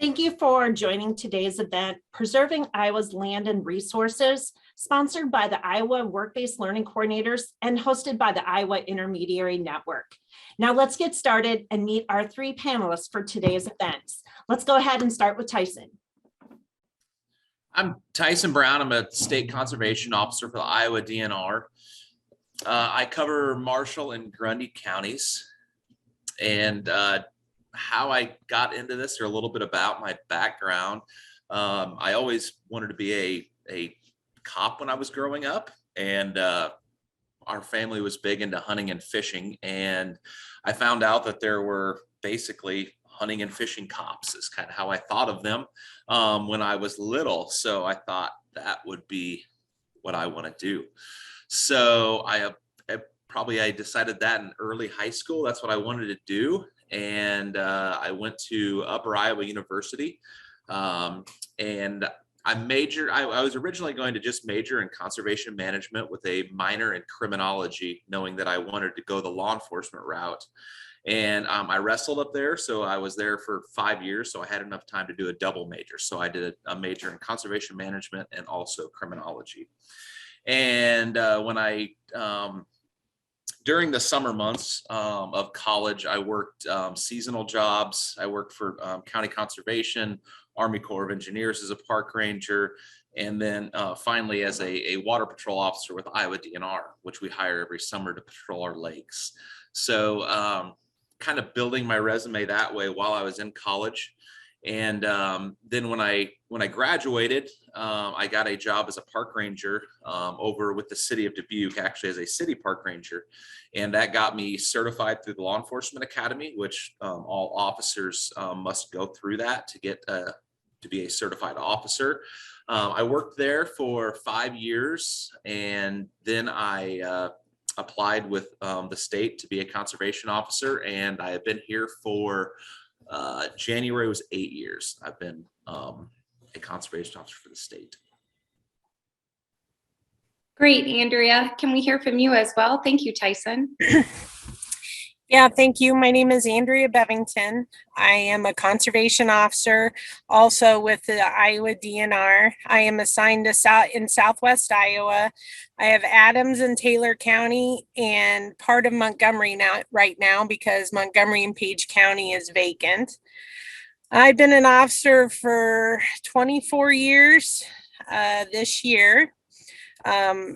Thank you for joining today's event, Preserving Iowa's Land and Resources, sponsored by the Iowa Work-Based Learning Coordinators and hosted by the Iowa Intermediary Network. Now let's get started and meet our three panelists for today's events. Let's go ahead and start with Tyson. I'm Tyson Brown. I'm a state conservation officer for the Iowa DNR. I cover Marshall and Grundy counties, and how I got into this, or a little bit about my background. I always wanted to be a cop when I was growing up, and our family was big into hunting and fishing, and I found out that there were basically hunting and fishing cops is kind of how I thought of them when I was little. So I thought that would be what I want to do. So I decided that in early high school, that's what I wanted to do. And I went to Upper Iowa University, and I was originally going to just major in conservation management with a minor in criminology, knowing that I wanted to go the law enforcement route. And I wrestled up there, so I was there for 5 years, so I had enough time to do a double major. So I did a major in conservation management and also criminology. And during the summer months of college, I worked seasonal jobs. I worked for County Conservation, Army Corps of Engineers as a park ranger, and then finally as a water patrol officer with Iowa DNR, which we hire every summer to patrol our lakes. So kind of building my resume that way while I was in college. And then when I graduated, I got a job as a park ranger over with the city of Dubuque, actually as a city park ranger. And that got me certified through the Law Enforcement Academy, which all officers must go through that to get to be a certified officer. I worked there for 5 years, and then I applied with the state to be a conservation officer. And I have been here for January was 8 years. I've been a conservation officer for the state. Great, Andrea. Can we hear from you as well? Thank you, Tyson. Yeah, thank you. My name is Andrea Bevington. I am a conservation officer also with the Iowa DNR. I am assigned to in Southwest Iowa. I have Adams and Taylor County and part of Montgomery right now because Montgomery and Page County is vacant. I've been an officer for 24 years this year. I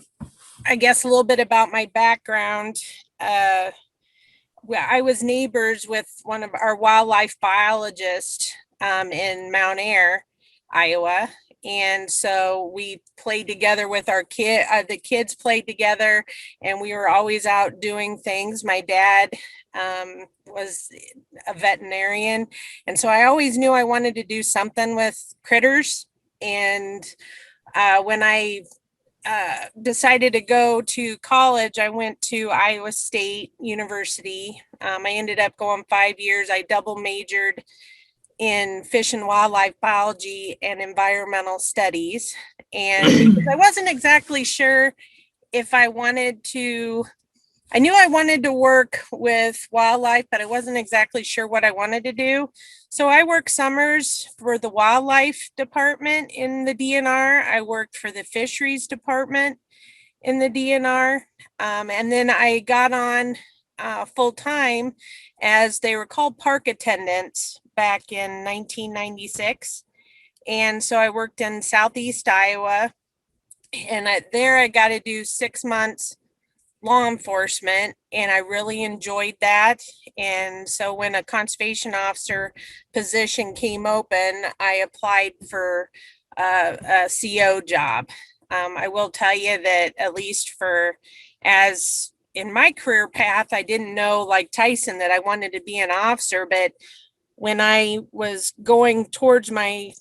guess a little bit about my background. I was neighbors with one of our wildlife biologists in Mount Ayr, Iowa. And so we played together with our the kids played together, and we were always out doing things. My dad was a veterinarian. And so I always knew I wanted to do something with critters. And when I decided to go to college, I went to Iowa State University. I ended up going 5 years. I double majored in fish and wildlife biology and environmental studies. And I wasn't exactly sure if I wanted to, I knew I wanted to work with wildlife, but I wasn't exactly sure what I wanted to do. So I worked summers for the wildlife department in the DNR. I worked for the fisheries department in the DNR. And then I got on full time as they were called park attendants back in 1996. And so I worked in Southeast Iowa, and there I got to do 6 months law enforcement, and I really enjoyed that. And so when a conservation officer position came open, I applied for a CO job. I will tell you that at least as in my career path, I didn't know, like Tyson, that I wanted to be an officer, but when I was going towards my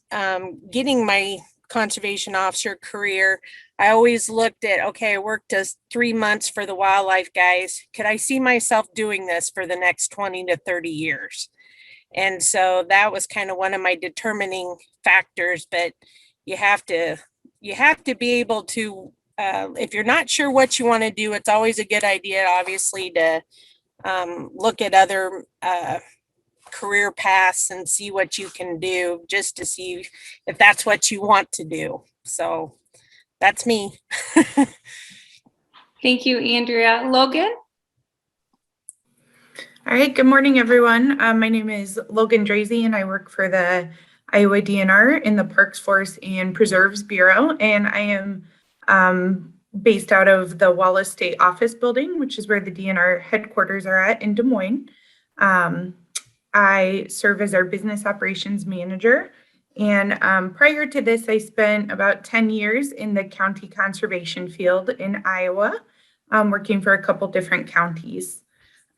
getting my conservation officer career, I always looked at, okay, I worked as 3 months for the wildlife guys. Could I see myself doing this for the next 20 to 30 years? And so that was kind of one of my determining factors. But you have to be able to, if you're not sure what you want to do, it's always a good idea, obviously, to look at other career paths and see what you can do, just to see if that's what you want to do. So that's me. Thank you, Andrea. Logan? All right, good morning, everyone. My name is Logan Drazy, and I work for the Iowa DNR in the Parks, Forests, and Preserves Bureau. And I am based out of the Wallace State Office Building, which is where the DNR headquarters are at in Des Moines. I serve as our business operations manager. And prior to this, I spent about 10 years in the county conservation field in Iowa, working for a couple different counties.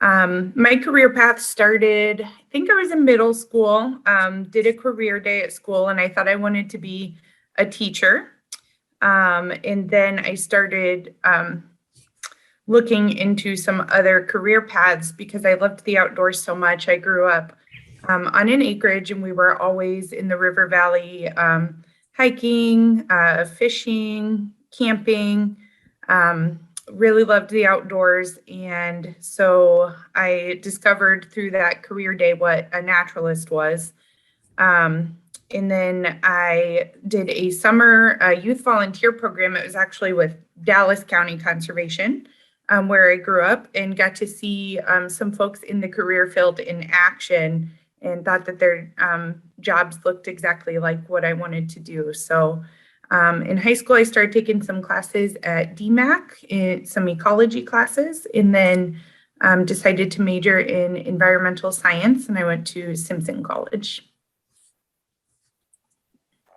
My career path started, I think I was in middle school, did a career day at school, and I thought I wanted to be a teacher. And then I started looking into some other career paths because I loved the outdoors so much. I grew up on an acreage, and we were always in the river valley, hiking, fishing, camping, really loved the outdoors. And so I discovered through that career day what a naturalist was. And then I did a summer youth volunteer program. It was actually with Dallas County Conservation, where I grew up, and got to see some folks in the career field in action, and thought that their jobs looked exactly like what I wanted to do. So in high school, I started taking some classes at DMAC, some ecology classes, and then decided to major in environmental science, and I went to Simpson College.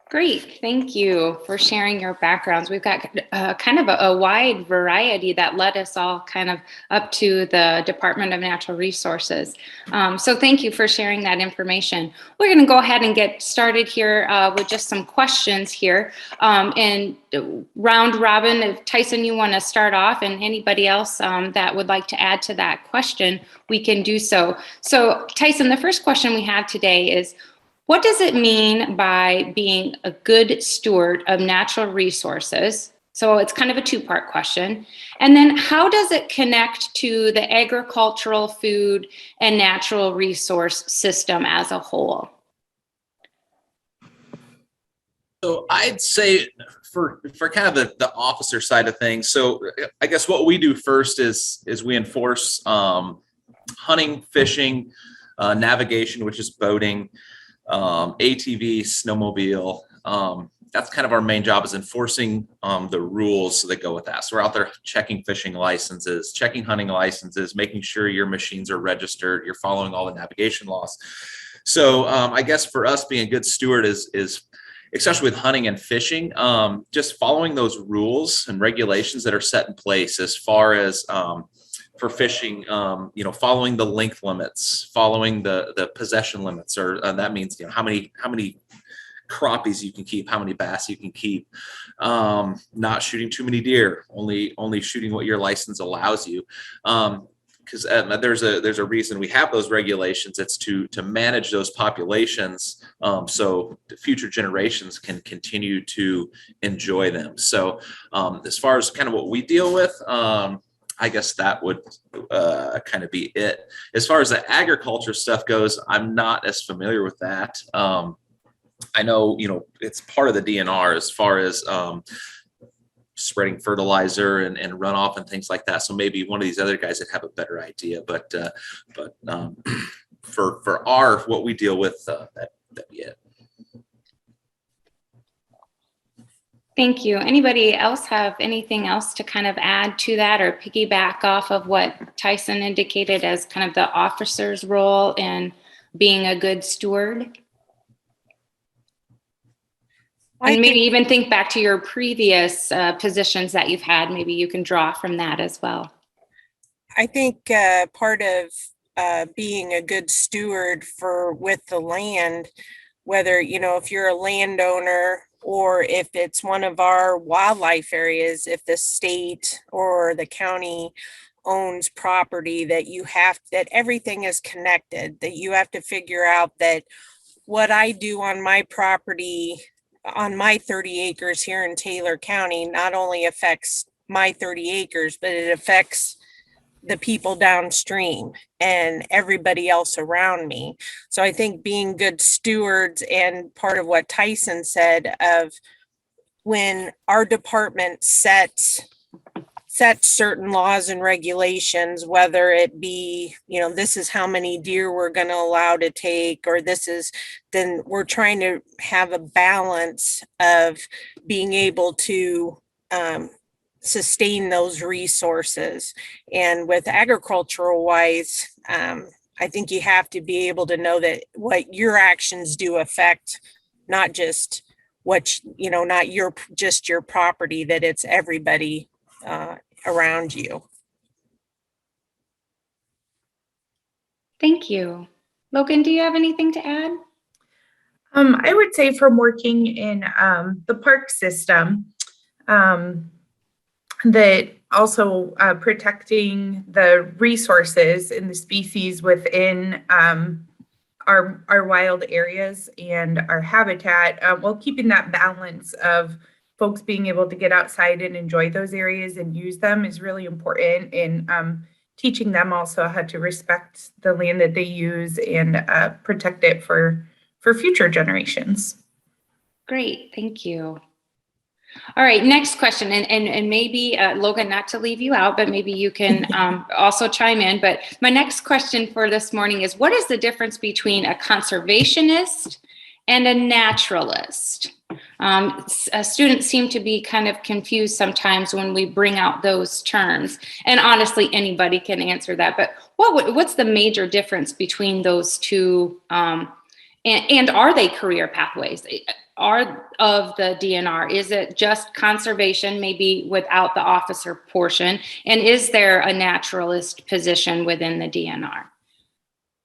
Great. Thank you for sharing your backgrounds. We've got kind of a wide variety that led us all kind of up to the Department of Natural Resources. So thank you for sharing that information. We're going to go ahead and get started here with just some questions here. And round robin, if Tyson, you want to start off, and anybody else that would like to add to that question, we can do so. So Tyson, the first question we have today is, what does it mean by being a good steward of natural resources? So it's kind of a two-part question. And then how does it connect to the agricultural, food, and natural resource system as a whole? So I'd say for kind of the officer side of things, so I guess what we do first is we enforce hunting, fishing, navigation, which is boating, ATV, snowmobile. That's kind of our main job, is enforcing the rules that go with that. So we're out there checking fishing licenses, checking hunting licenses, making sure your machines are registered, you're following all the navigation laws. So I guess for us, being a good steward is especially with hunting and fishing, just following those rules and regulations that are set in place as far as for fishing, following the length limits, following the possession limits, or that means, how many crappies you can keep, how many bass you can keep, not shooting too many deer, only shooting what your license allows you. Because there's a reason we have those regulations. It's to manage those populations, so the future generations can continue to enjoy them. So as far as kind of what we deal with, I guess that would kind of be it. As far as the agriculture stuff goes, I'm not as familiar with that. I know, it's part of the DNR as far as spreading fertilizer and runoff and things like that. So maybe one of these other guys would have a better idea. But for what we deal with, that'd be it. Thank you. Anybody else have anything else to kind of add to that, or piggyback off of what Tyson indicated as kind of the officer's role in being a good steward? And maybe even think back to your previous positions that you've had. Maybe you can draw from that as well. I think part of being a good steward with the land, whether, if you're a landowner or if it's one of our wildlife areas, if the state or the county owns property, that everything is connected, that you have to figure out that what I do on my property, on my 30 acres here in Taylor County, not only affects my 30 acres, but it affects the people downstream and everybody else around me. So I think being good stewards, and part of what Tyson said of when our department sets certain laws and regulations, whether it be, this is how many deer we're going to allow to take, or then we're trying to have a balance of being able to sustain those resources. And with agricultural wise, I think you have to be able to know that what your actions do affect not just not just your property, that it's everybody around you. Thank you. Logan, do you have anything to add? I would say from working in the park system, that also protecting the resources and the species within our wild areas and our habitat, while keeping that balance of folks being able to get outside and enjoy those areas and use them is really important in teaching them also how to respect the land that they use and protect it for future generations. Great, thank you. All right, next question, and maybe Logan, not to leave you out, but maybe you can also chime in. But my next question for this morning is, what is the difference between a conservationist and a naturalist? Students seem to be kind of confused sometimes when we bring out those terms, and honestly, anybody can answer that. But what's the major difference between those two, and are they career pathways? Are of the DNR? Is it just conservation, maybe without the officer portion? And is there a naturalist position within the DNR?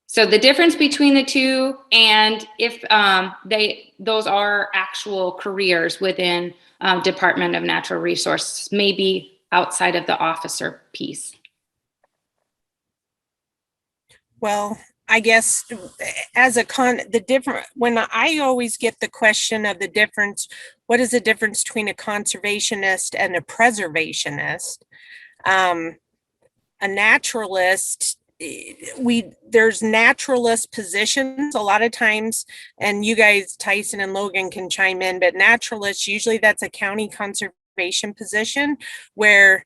So the difference between the two, and if those are actual careers within Department of Natural Resources, maybe outside of the officer piece. Well, I guess as when I always get the question of the difference, what is the difference between a conservationist and a preservationist? A naturalist, there's naturalist positions a lot of times, and you guys, Tyson and Logan, can chime in, but naturalists, usually that's a county conservation position where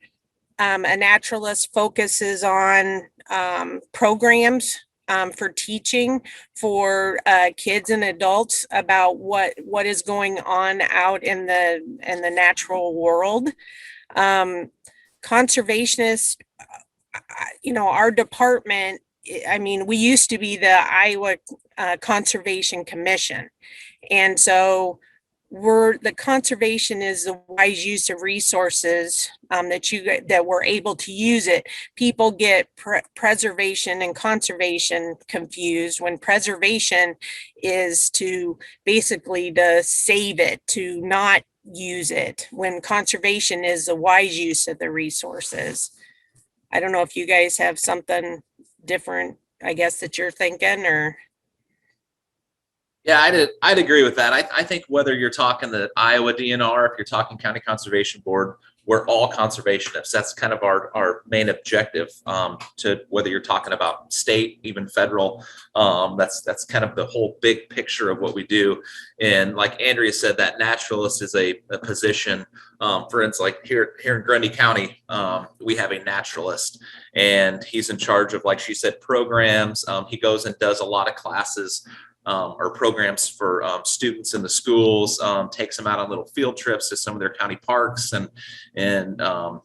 a naturalist focuses on programs for teaching for kids and adults about what is going on out in the natural world. Conservationists, our department, we used to be the Iowa Conservation Commission, and so the conservation is the wise use of resources that we're able to use it. People get preservation and conservation confused, when preservation is to basically to save it, to not use it, when conservation is the wise use of the resources. I don't know if you guys have something different, I guess, that you're thinking, or. Yeah, I'd agree with that. I think whether you're talking the Iowa DNR, if you're talking County Conservation Board, we're all conservationists. That's kind of our main objective, to whether you're talking about state, even federal. That's kind of the whole big picture of what we do. And like Andrea said, that naturalist is a position. For instance, like here in Grundy County, we have a naturalist, and he's in charge of, like she said, programs. He goes and does a lot of classes or programs for students in the schools, takes them out on little field trips to some of their county parks, and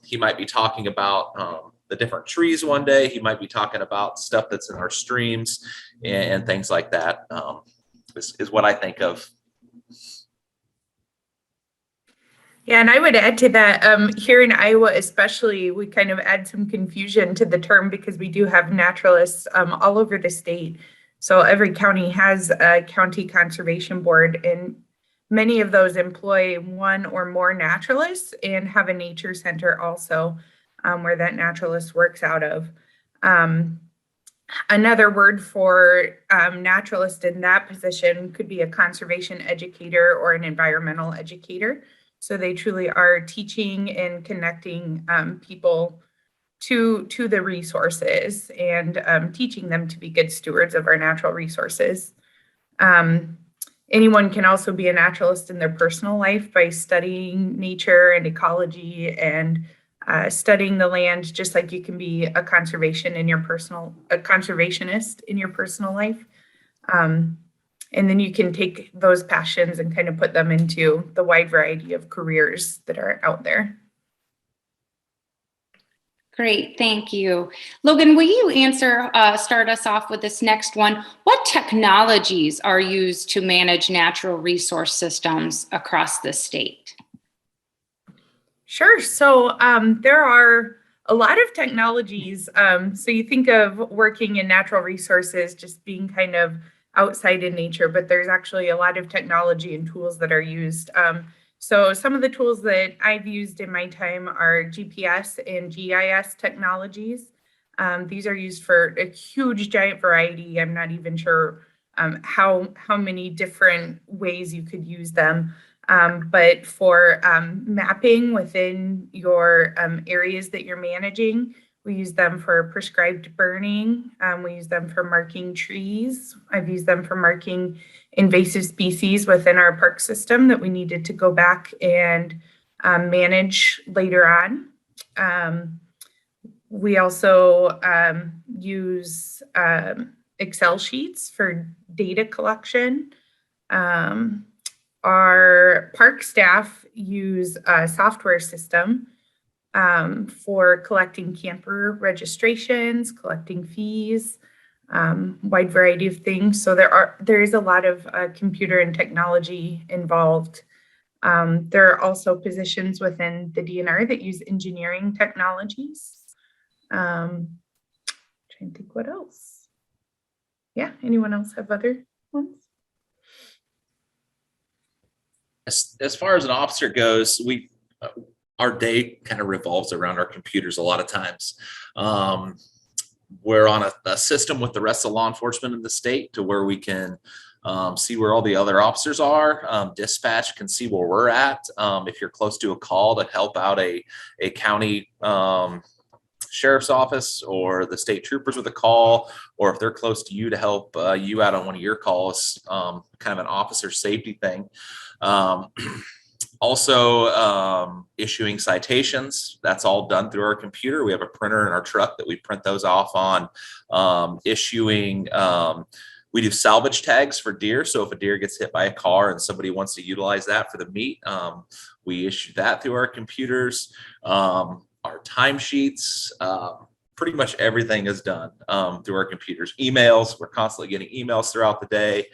he might be talking about the different trees one day. He might be talking about stuff that's in our streams and things like that. Is what I think of. Yeah, and I would add to that, here in Iowa especially, we kind of add some confusion to the term because we do have naturalists all over the state. So every county has a county conservation board, and many of those employ one or more naturalists and have a nature center also, where that naturalist works out of. Another word for naturalist in that position could be a conservation educator or an environmental educator. So they truly are teaching and connecting people to the resources and teaching them to be good stewards of our natural resources. Anyone can also be a naturalist in their personal life by studying nature and ecology and studying the land, just like you can be a conservationist in your personal life. And then you can take those passions and kind of put them into the wide variety of careers that are out there. Great, thank you. Logan, will you start us off with this next one? What technologies are used to manage natural resource systems across the state? Sure. So there are a lot of technologies. So you think of working in natural resources just being kind of outside in nature, but there's actually a lot of technology and tools that are used. So some of the tools that I've used in my time are GPS and GIS technologies. These are used for a huge, giant variety. I'm not even sure how many different ways you could use them. But for mapping within your areas that you're managing, we use them for prescribed burning. We use them for marking trees. I've used them for marking invasive species within our park system that we needed to go back and manage later on. We also use Excel sheets for data collection. Our park staff use a software system for collecting camper registrations, collecting fees, wide variety of things. So there is a lot of computer and technology involved. There are also positions within the DNR that use engineering technologies. Trying to think what else. Yeah, anyone else have other ones? As far as an officer goes, our day kind of revolves around our computers a lot of times. We're on a system with the rest of law enforcement in the state to where we can see where all the other officers are. Dispatch can see where we're at. If you're close to a call to help out a county sheriff's office or the state troopers with a call, or if they're close to you to help you out on one of your calls, kind of an officer safety thing. Also, issuing citations, that's all done through our computer. We have a printer in our truck that we print those off on. Issuing, we do salvage tags for deer. So if a deer gets hit by a car and somebody wants to utilize that for the meat, we issue that through our computers. Our timesheets, pretty much everything is done through our computers. Emails, we're constantly getting emails throughout the day.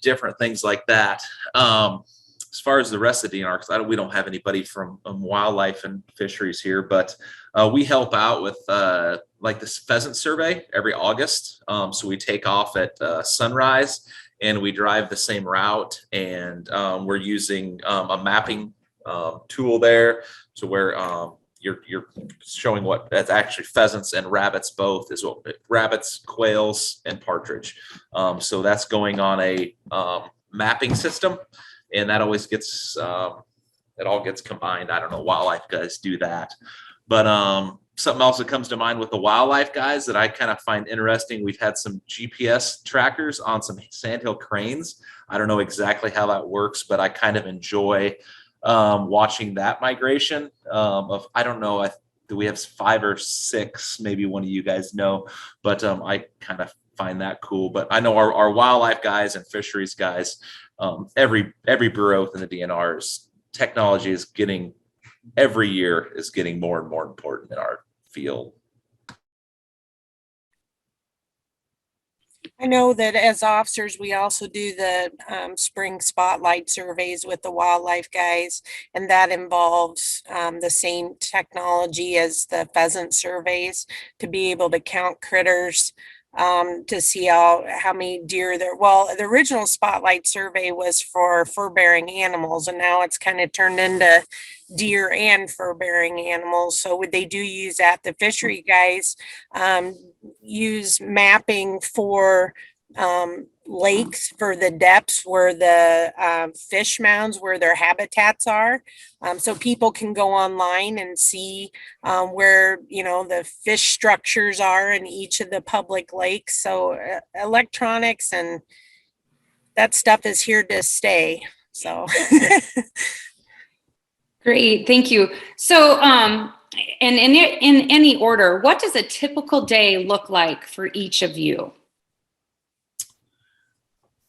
Different things like that. As far as the rest of the DNR, because we don't have anybody from wildlife and fisheries here, but we help out with like this pheasant survey every August. So we take off at sunrise and we drive the same route, and we're using a mapping tool there to where you're showing what that's actually pheasants and rabbits, both is what rabbits, quails, and partridge. So that's going on a mapping system, and that always gets it all gets combined. I don't know, wildlife guys do that, but something else that comes to mind with the wildlife guys that I kind of find interesting. We've had some GPS trackers on some sandhill cranes. I don't know exactly how that works, but I kind of enjoy watching that migration of, I don't know, do we have 5 or 6, maybe one of you guys know, but I kind of find that cool. But I know our wildlife guys and fisheries guys, every bureau within the DNR's technology is getting, every year is getting more and more important in our field. I know that as officers, we also do the spring spotlight surveys with the wildlife guys, and that involves the same technology as the pheasant surveys to be able to count critters, to see how many deer there. Well, the original spotlight survey was for fur-bearing animals, and now it's kind of turned into deer and fur-bearing animals. So they do use that. The fishery guys use mapping for lakes for the depths where the fish mounds, where their habitats are. So people can go online and see where, the fish structures are in each of the public lakes. So electronics and that stuff is here to stay. So. Great, thank you. So, and in any order, what does a typical day look like for each of you?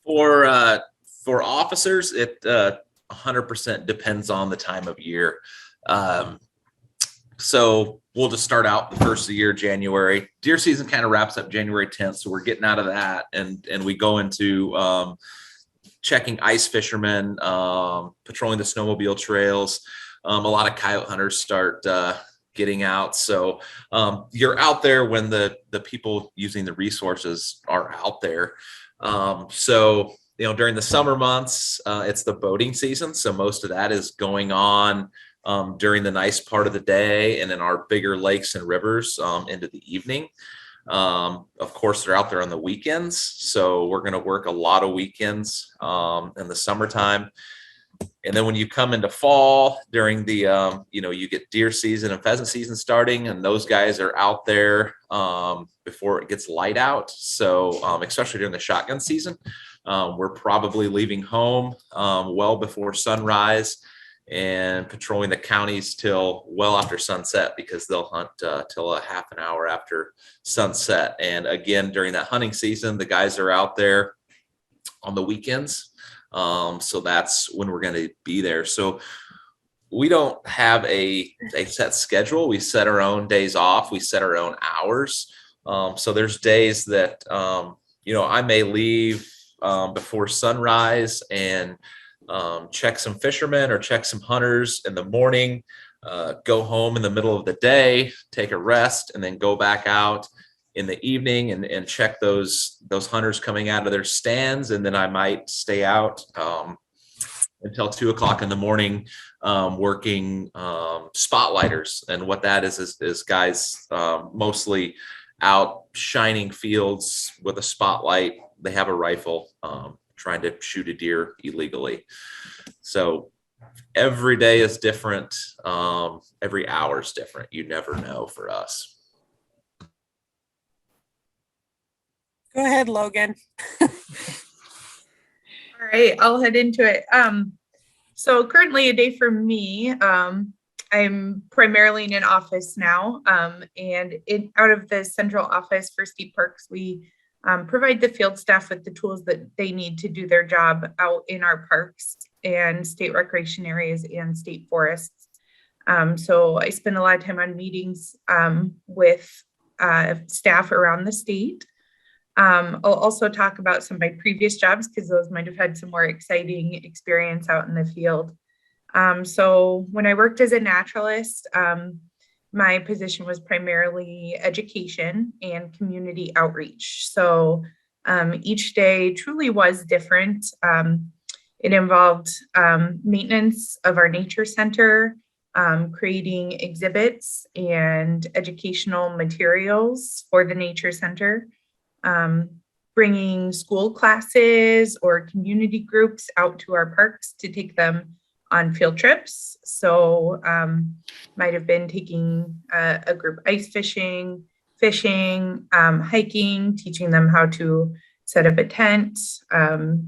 For officers, it 100% depends on the time of year. So we'll just start out the first of the year, January. Deer season kind of wraps up January 10th, so we're getting out of that, and we go into checking ice fishermen, patrolling the snowmobile trails. A lot of coyote hunters start getting out. So you're out there when the people using the resources are out there. So, during the summer months, it's the boating season. So most of that is going on during the nice part of the day, and in our bigger lakes and rivers into the evening. Of course, they're out there on the weekends. So we're going to work a lot of weekends in the summertime. And then when you come into fall during the, you get deer season and pheasant season starting, and those guys are out there before it gets light out. So especially during the shotgun season, we're probably leaving home well before sunrise and patrolling the counties till well after sunset, because they'll hunt till a half an hour after sunset. And again, during that hunting season, the guys are out there on the weekends. So that's when we're going to be there. So we don't have a set schedule. We set our own days off. We set our own hours. So there's days that, I may leave before sunrise and check some fishermen or check some hunters in the morning, go home in the middle of the day, take a rest, and then go back out in the evening and check those hunters coming out of their stands. And then I might stay out until 2:00 in the morning working spotlighters. And what that is guys mostly out shining fields with a spotlight. They have a rifle trying to shoot a deer illegally. So every day is different. Every hour is different. You never know for us. Go ahead, Logan. All right, I'll head into it. So currently a day for me, I'm primarily in an office now, and out of the central office for state parks, we provide the field staff with the tools that they need to do their job out in our parks and state recreation areas and state forests. So I spend a lot of time on meetings with staff around the state. I'll also talk about some of my previous jobs, because those might have had some more exciting experience out in the field. So when I worked as a naturalist, my position was primarily education and community outreach. So each day truly was different. It involved maintenance of our nature center, creating exhibits and educational materials for the nature center, bringing school classes or community groups out to our parks to take them on field trips. So might have been taking a group ice fishing, hiking, teaching them how to set up a tent,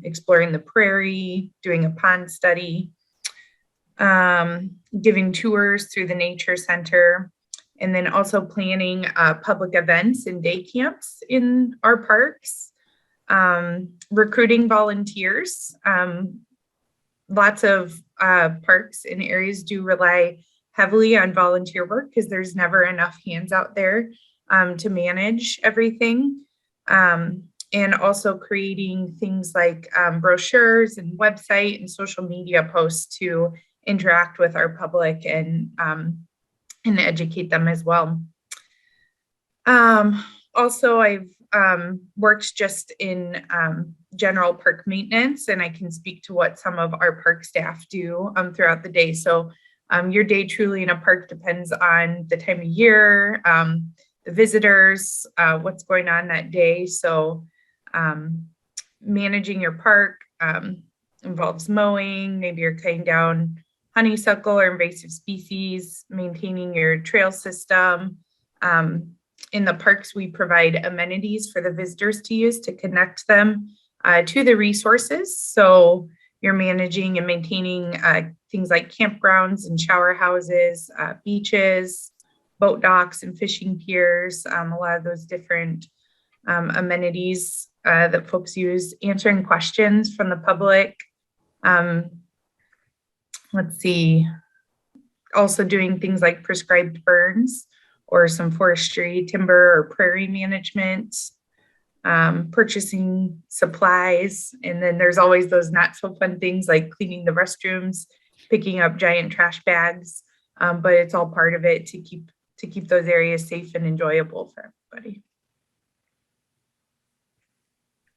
exploring the prairie, doing a pond study, giving tours through the nature center, and then also planning public events and day camps in our parks, recruiting volunteers. Lots of parks and areas do rely heavily on volunteer work, because there's never enough hands out there to manage everything. And also creating things like brochures and website and social media posts to interact with our public and educate them as well. Also, I've worked just in general park maintenance, and I can speak to what some of our park staff do throughout the day. So your day truly in a park depends on the time of year, the visitors, what's going on that day. So Managing your park involves mowing, maybe you're cutting down honeysuckle or invasive species, maintaining your trail system. In the parks, we provide amenities for the visitors to use to connect them to the resources. So you're managing and maintaining things like campgrounds and shower houses, beaches, boat docks and fishing piers, a lot of those different amenities that folks use, answering questions from the public. Let's see, also doing things like prescribed burns or some forestry, timber or prairie management, purchasing supplies. And then there's always those not so fun things like cleaning the restrooms, picking up giant trash bags. But it's all part of it to keep those areas safe and enjoyable for everybody.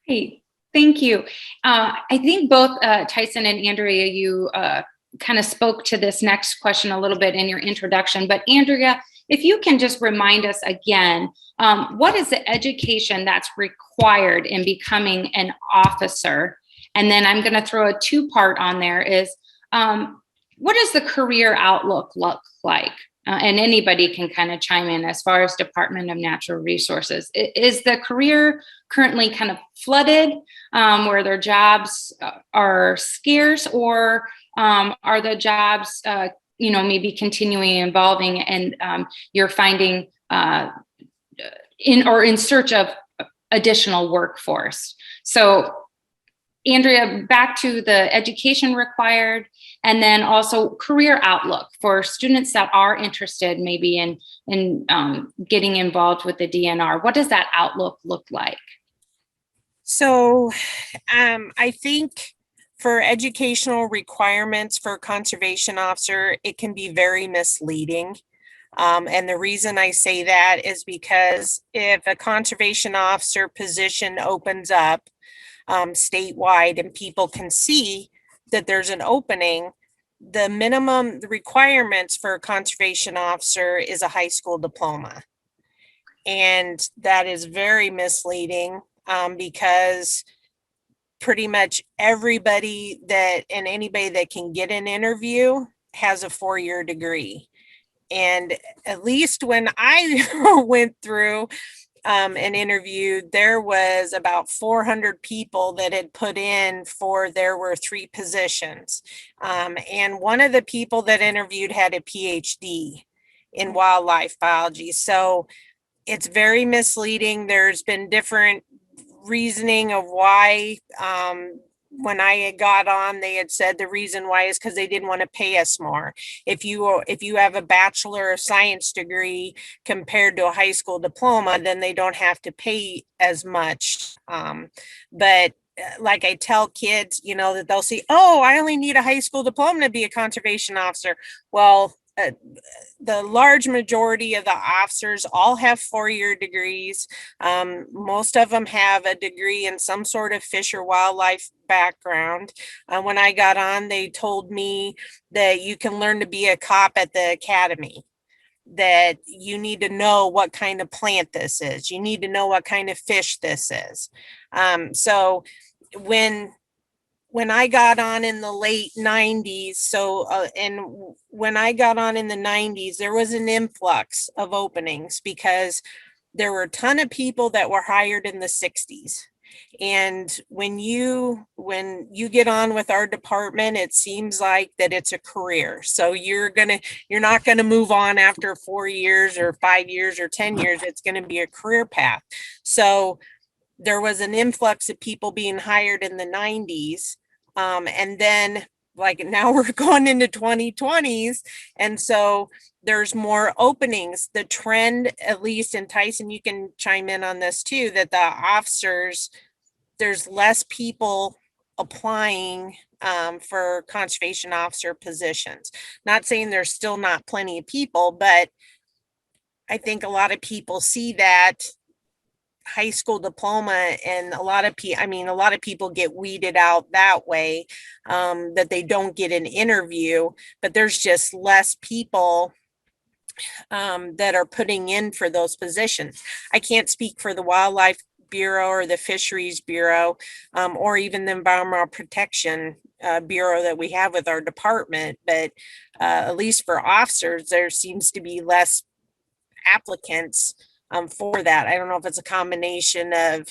Great, thank you. I think both Tyson and Andrea, you kind of spoke to this next question a little bit in your introduction, but Andrea, if you can just remind us again, what is the education that's required in becoming an officer? And then I'm going to throw a two-part on there is, what does the career outlook look like? And anybody can kind of chime in as far as Department of Natural Resources. Is the career currently kind of flooded where their jobs are scarce, or are the jobs, maybe continuing evolving and you're finding in search of additional workforce? So Andrea, back to the education required, and then also career outlook for students that are interested maybe in getting involved with the DNR. What does that outlook look like? So I think for educational requirements for a conservation officer, it can be very misleading. And the reason I say that is because if a conservation officer position opens up statewide and people can see that there's an opening, the requirements for a conservation officer is a high school diploma. And that is very misleading because pretty much everybody and anybody that can get an interview has a 4-year degree. And at least when I went through an interview, there was about 400 people that had put in there were 3 positions. And one of the people that interviewed had a PhD in wildlife biology. So it's very misleading. There's been different reasoning of why when I had got on, they had said the reason why is because they didn't want to pay us more. If you have a Bachelor of Science degree compared to a high school diploma, then they don't have to pay as much. But like I tell kids, that they'll say, oh, I only need a high school diploma to be a conservation officer. Well, the large majority of the officers all have 4-year degrees. Most of them have a degree in some sort of fish or wildlife background. When I got on, they told me that you can learn to be a cop at the academy, that you need to know what kind of plant this is. You need to know what kind of fish this is. So when I got on in the late 90s, and when I got on in the 90s, there was an influx of openings because there were a ton of people that were hired in the 60s. And when you get on with our department, it seems like that it's a career. So you're not gonna move on after 4 years or 5 years or 10 years. It's gonna be a career path. So there was an influx of people being hired in the 90s. And then like now we're going into 2020s. And so there's more openings. The trend, at least in Tyson, you can chime in on this too, that the officers, there's less people applying for conservation officer positions. Not saying there's still not plenty of people, but I think a lot of people see that high school diploma, and a lot of people get weeded out that way, that they don't get an interview, but there's just less people that are putting in for those positions. I can't speak for the wildlife Bureau or the Fisheries Bureau, or even the Environmental Protection Bureau that we have with our department. But at least for officers, there seems to be less applicants for that. I don't know if it's a combination of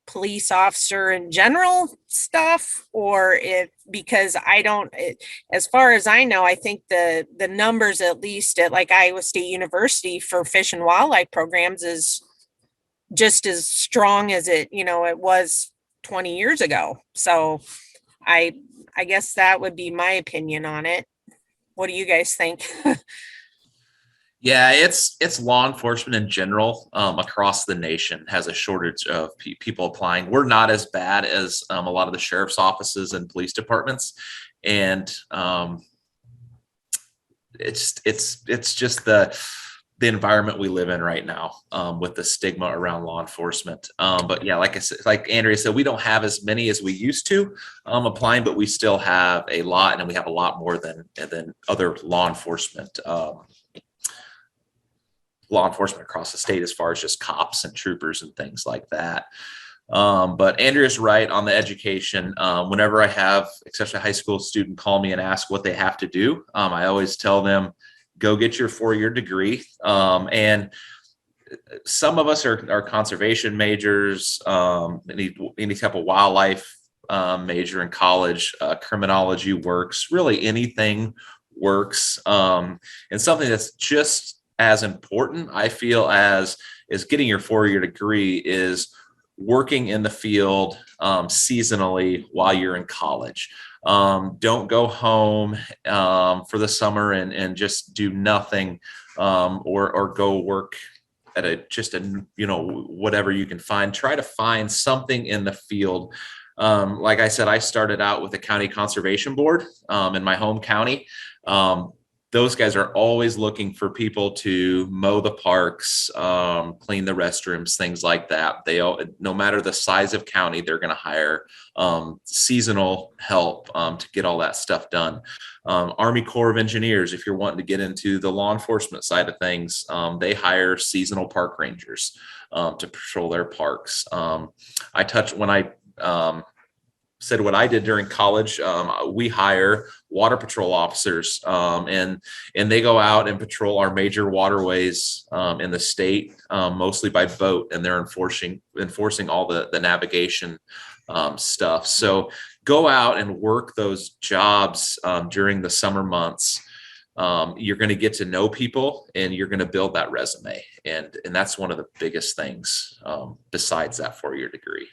police officer in general stuff, or if, because as far as I know, I think the numbers, at least at like Iowa State University for fish and wildlife programs, is just as strong as it was 20 years ago. So I guess that would be my opinion on it. What do you guys think? Yeah, it's law enforcement in general across the nation has a shortage of people applying. We're not as bad as a lot of the sheriff's offices and police departments, and it's just the environment we live in right now with the stigma around law enforcement. But yeah, like I said, like Andrea said, we don't have as many as we used to applying, but we still have a lot, and we have a lot more than other law enforcement across the state, as far as just cops and troopers and things like that. But Andrea's right on the education. Whenever I have, especially a high school student, call me and ask what they have to do, I always tell them, go get your 4-year degree. And some of us are conservation majors, any type of wildlife major in college, criminology works, really anything works. And something that's just as important, I feel, as is getting your 4-year degree is working in the field seasonally while you're in college. Don't go home for the summer and just do nothing, or go work at whatever you can find. Try to find something in the field. Like I said, I started out with the county conservation board in my home county. Those guys are always looking for people to mow the parks, clean the restrooms, things like that. No matter the size of county, they're going to hire seasonal help to get all that stuff done. Army Corps of Engineers, if you're wanting to get into the law enforcement side of things, they hire seasonal park rangers to patrol their parks. When I said what I did during college, we hire water patrol officers, and they go out and patrol our major waterways in the state, mostly by boat, and they're enforcing all the navigation stuff. So go out and work those jobs during the summer months. You're going to get to know people, and you're going to build that resume, and that's one of the biggest things besides that 4-year degree.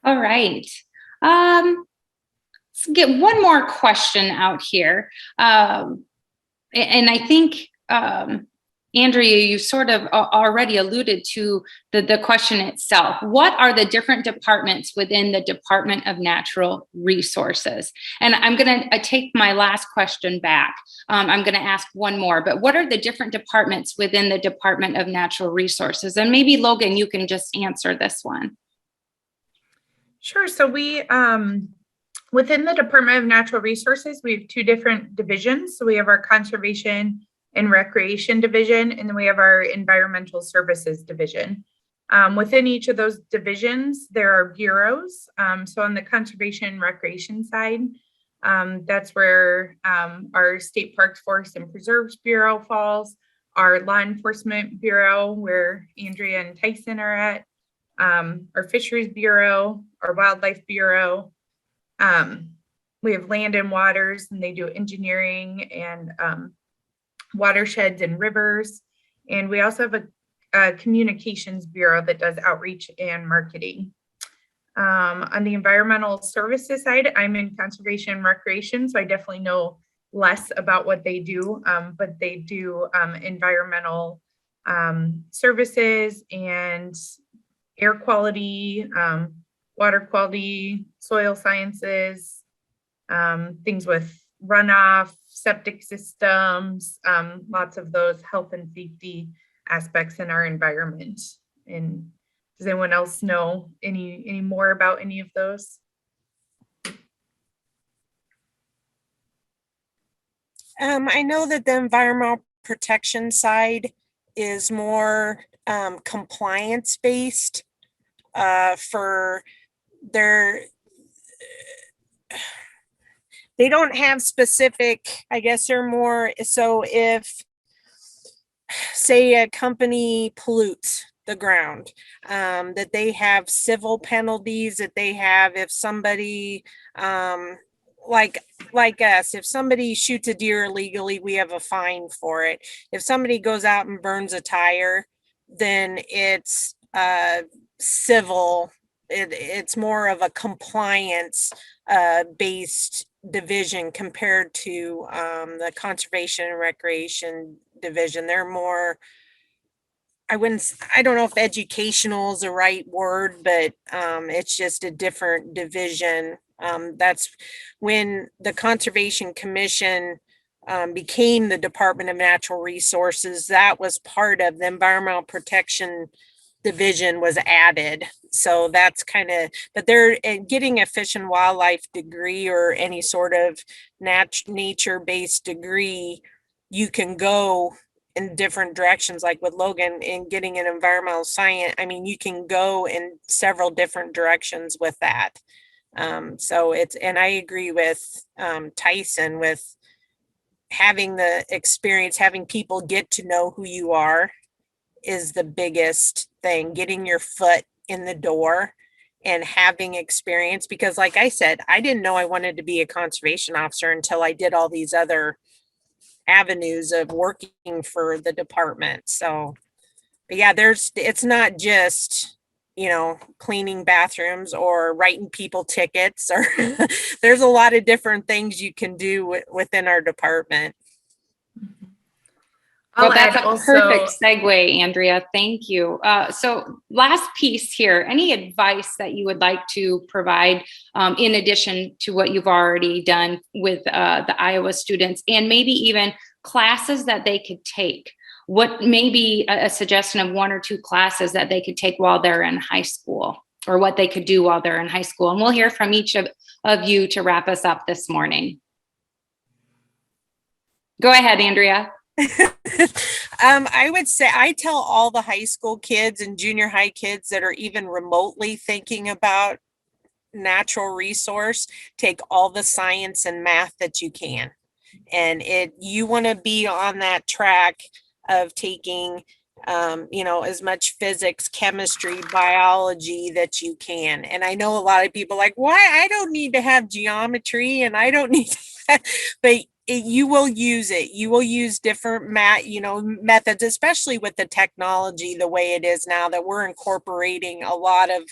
All right. Let's get one more question out here. And I think, Andrea, you sort of already alluded to the question itself. What are the different departments within the Department of Natural Resources? And I'm going to take my last question back. I'm going to ask one more, but what are the different departments within the Department of Natural Resources? And maybe Logan, you can just answer this one. Sure. So we, within the Department of Natural Resources, we have 2 different divisions. So we have our Conservation and Recreation Division, and then we have our Environmental Services Division. Within each of those divisions, there are bureaus. So on the Conservation and Recreation side, that's where our State Parks, Forests, and Preserves Bureau falls, our Law Enforcement Bureau, where Andrea and Tyson are at, our Fisheries Bureau, our Wildlife Bureau. We have Land and Waters, and they do engineering and watersheds and rivers. And we also have a Communications Bureau that does outreach and marketing. On the Environmental Services side, I'm in Conservation and Recreation, so I definitely know less about what they do, but they do environmental services and air quality, water quality, soil sciences, things with runoff, septic systems, lots of those health and safety aspects in our environment. And does anyone else know any more about any of those? I know that the environmental protection side is more compliance based for their, they don't have specific, I guess they're more, so if say a company pollutes the ground, that they have civil penalties that they have if somebody, like us, if somebody shoots a deer illegally, we have a fine for it. If somebody goes out and burns a tire, then it's civil. It's more of a compliance based division compared to the conservation and recreation division. They're more, I don't know if educational is the right word, but it's just a different division. That's when the Conservation Commission became the Department of Natural Resources. That was part of the Environmental Protection Division was added. So that's kind of, but they're getting a fish and wildlife degree or any sort of nature-based degree. You can go in different directions, like with Logan in getting an environmental science. I mean, you can go in several different directions with that. So it's, and I agree with Tyson with having the experience, having people get to know who you are is the biggest thing, getting your foot in the door and having experience. Because like I said, I didn't know I wanted to be a conservation officer until I did all these other avenues of working for the department. So, but yeah, it's not just, you know, cleaning bathrooms or writing people tickets, or there's a lot of different things you can do within our department. Well, that's a perfect segue, Andrea. Thank you. So last piece here, any advice that you would like to provide in addition to what you've already done with the Iowa students, and maybe even classes that they could take? What may be a suggestion of 1 or 2 classes that they could take while they're in high school, or what they could do while they're in high school? And we'll hear from each of you to wrap us up this morning. Go ahead, Andrea. I would say I tell all the high school kids and junior high kids that are even remotely thinking about natural resource, take all the science and math that you can. And you want to be on that track of taking, you know, as much physics, chemistry, biology that you can. And I know a lot of people like, why? I don't need to have geometry and I don't need that. But you will use it. You will use different methods, especially with the technology the way it is now, that we're incorporating a lot of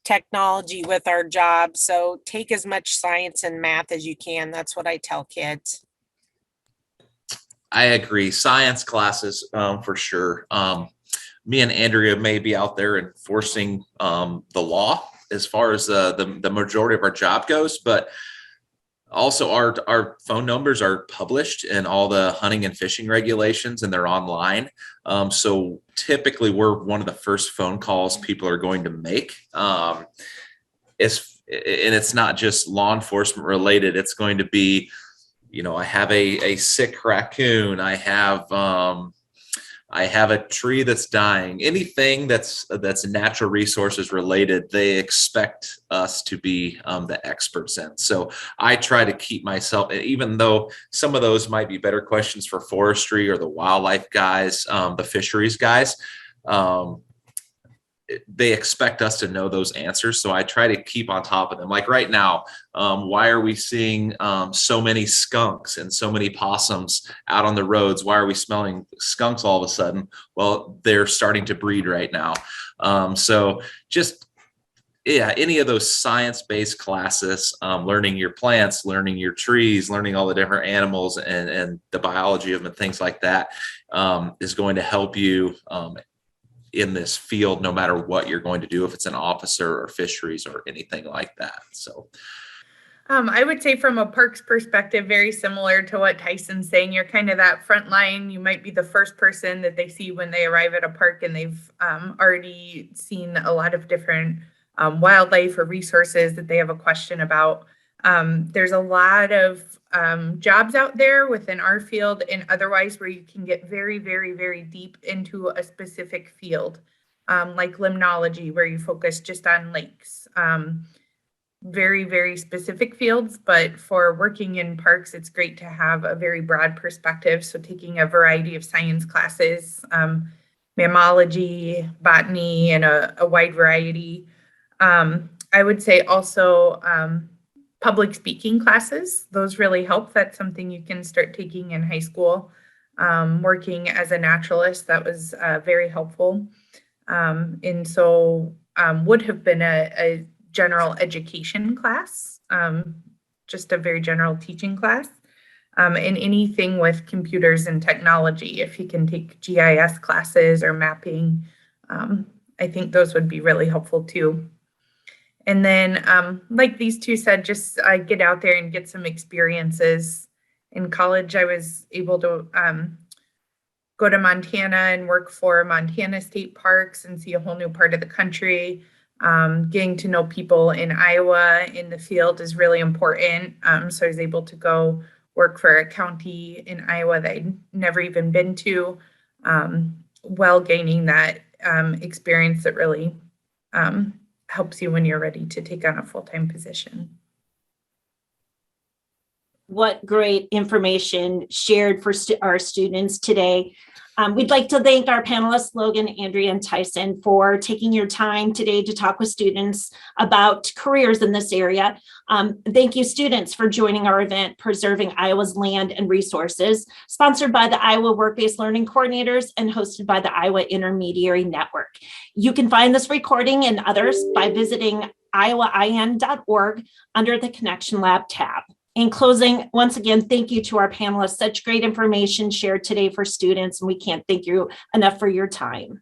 technology with our jobs. So take as much science and math as you can. That's what I tell kids. I agree. Science classes, for sure. Me and Andrea may be out there enforcing the law as far as the majority of our job goes, but also our phone numbers are published in all the hunting and fishing regulations, and they're online. So typically we're one of the first phone calls people are going to make. And it's not just law enforcement related. It's going to be, you know, I have a sick raccoon. I have a tree that's dying. Anything that's natural resources related, they expect us to be the experts in. So I try to keep myself, even though some of those might be better questions for forestry or the wildlife guys, the fisheries guys, they expect us to know those answers. So I try to keep on top of them. Like right now, why are we seeing so many skunks and so many possums out on the roads? Why are we smelling skunks all of a sudden? Well, they're starting to breed right now. So just, yeah, any of those science-based classes, learning your plants, learning your trees, learning all the different animals and the biology of them and things like that, is going to help you in this field, no matter what you're going to do, if it's an officer or fisheries or anything like that. So I would say from a parks perspective, very similar to what Tyson's saying. You're kind of that front line. You might be the first person that they see when they arrive at a park, and they've already seen a lot of different wildlife or resources that they have a question about. There's a lot of jobs out there within our field and otherwise where you can get very, very, very deep into a specific field, like limnology, where you focus just on lakes. Very, very specific fields, but for working in parks, it's great to have a very broad perspective. So taking a variety of science classes, mammalogy, botany, and a wide variety. I would say also public speaking classes. Those really help. That's something you can start taking in high school. Working as a naturalist, that was very helpful. And so would have been a general education class, just a very general teaching class. And anything with computers and technology, if you can take GIS classes or mapping, I think those would be really helpful too. And then, like these two said, just get out there and get some experiences. In college, I was able to go to Montana and work for Montana State Parks and see a whole new part of the country. Getting to know people in Iowa in the field is really important. So I was able to go work for a county in Iowa that I'd never even been to, while gaining that experience that really helps you when you're ready to take on a full-time position. What great information shared for our students today. We'd like to thank our panelists, Logan, Andrea, and Tyson, for taking your time today to talk with students about careers in this area. Thank you, students, for joining our event, Preserving Iowa's Land and Resources, sponsored by the Iowa Work-Based Learning Coordinators and hosted by the Iowa Intermediary Network. You can find this recording and others by visiting iowain.org under the Connection Lab tab. In closing, once again, thank you to our panelists. Such great information shared today for students, and we can't thank you enough for your time.